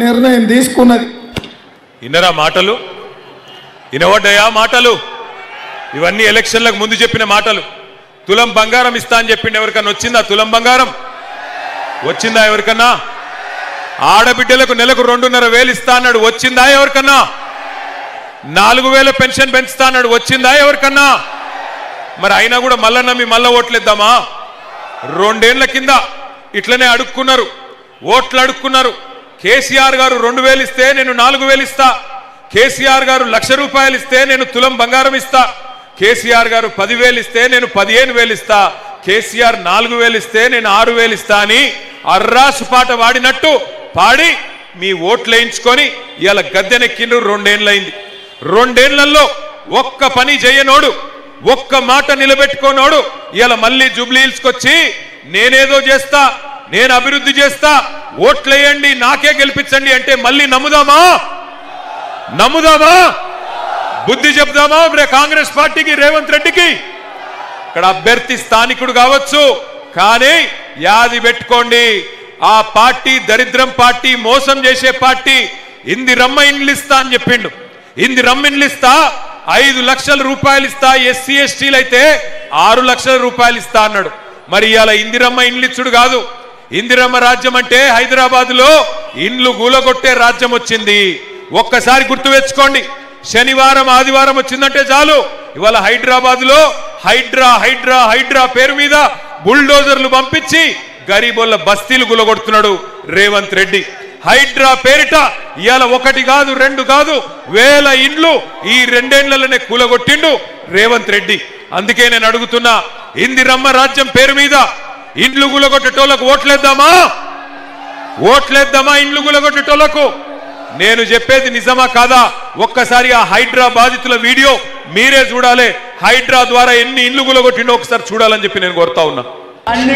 నిర్ణయం తీసుకున్నది. ఇన్నరా మాటలు, ఇనవడ్డాయా మాటలు? ఇవన్నీ ఎలక్షన్లకు ముందు చెప్పిన మాటలు. తులం బంగారం ఇస్తా అని చెప్పిండు. ఎవరికన్నా వచ్చిందా తులం బంగారం? వచ్చిందా ఎవరికన్నా? ఆడబిడ్డలకు నెలకు 2,500 ఇస్తా అన్నాడు. వచ్చిందా ఎవరికన్నా? 4,000 పెన్షన్ పెంచుతా అన్నాడు. వచ్చిందా ఎవరికన్నా? మరి అయినా కూడా మళ్ళా నమ్మి మళ్ళా ఓట్లేద్దామా? 2 ఏళ్ల కింద ఇట్లనే అడుక్కున్నారు, ఓట్లు అడుక్కున్నారు. కేసీఆర్ గారు 2,000 ఇస్తే నేను 4,000 ఇస్తా, కేసీఆర్ గారు 1,00,000 రూపాయలు ఇస్తే నేను తులం బంగారం ఇస్తా, కేసీఆర్ గారు 10,000 ఇస్తే నేను 15,000 ఇస్తా, కేసీఆర్ 4,000 ఇస్తే నేను 6,000 ఇస్తా అని అర్రాసు పాట వాడినట్టు పాడి మీ ఓట్లు వేయించుకొని ఇవాళ గద్దెనెక్కిండ్రు. 2 ఏళ్ళైంది. 2 ఏళ్లలో ఒక్క పని చేయనోడు, ఒక్క మాట నిలబెట్టుకోనోడు ఇవాళ మళ్ళీ జూబ్లీ హిల్స్కి వచ్చి నేనేదో చేస్తా, నేను అభివృద్ధి చేస్తా, ఓట్లేయండి నాకే గెలిపించండి అంటే మళ్ళీ నమ్ముదామా? బుద్ధి చెప్దామా కాంగ్రెస్ పార్టీకి, రేవంత్ రెడ్డికి? ఇక్కడ అభ్యర్థి స్థానికుడు కావచ్చు, కానీ యాది పెట్టుకోండి, ఆ పార్టీ దరిద్రం పార్టీ, మోసం చేసే పార్టీ. ఇందిరమ్మ ఇండ్లు ఇస్తా అని చెప్పిండు. ఇందిరమ్మ ఇండ్లు ఇస్తా, 5 లక్షల రూపాయలు ఇస్తా, ఎస్సీ ఎస్టీలు అయితే 6 లక్షల రూపాయలు ఇస్తా అన్నాడు. మరి ఇవాళ ఇందిరమ్మ ఇండ్లు ఇచ్చుడు కాదు, ఇందిరమ్మ రాజ్యం అంటే హైదరాబాద్ లో ఇండ్లు గూలగొట్టే రాజ్యం వచ్చింది. ఒక్కసారి గుర్తు తెచ్చుకోండి. శనివారం ఆదివారం వచ్చిందంటే చాలు ఇవాళ హైదరాబాద్ లో హైడ్రా పేరు మీద బుల్డోజర్లు పంపించి గరీబోళ్ళ బస్తీలు గులగొడుతున్నాడు రేవంత్ రెడ్డి. హైడ్రా పేరిట ఇవాళ 1 కాదు 2 కాదు 1000 ఇండ్లు ఈ 2 ఏళ్లలోనే కూలగొట్టిండు రేవంత్ రెడ్డి. అందుకే నేను అడుగుతున్నా, ఇందిరమ్మ రాజ్యం పేరు మీద ఇండ్లు గులగొట్టేటోళ్లకు ఓట్లేద్దామా? ఇండ్లు గులగొట్టేటోళ్లకు నేను చెప్పేది నిజమా కాదా? ఒక్కసారి ఆ హైడ్రా బాధితుల వీడియో మీరే చూడాలి. హైడ్రా ద్వారా ఎన్ని ఇండ్లు గులగొట్టిండో ఒకసారి చూడాలని చెప్పి నేను కోరుతా ఉన్నా. అన్ని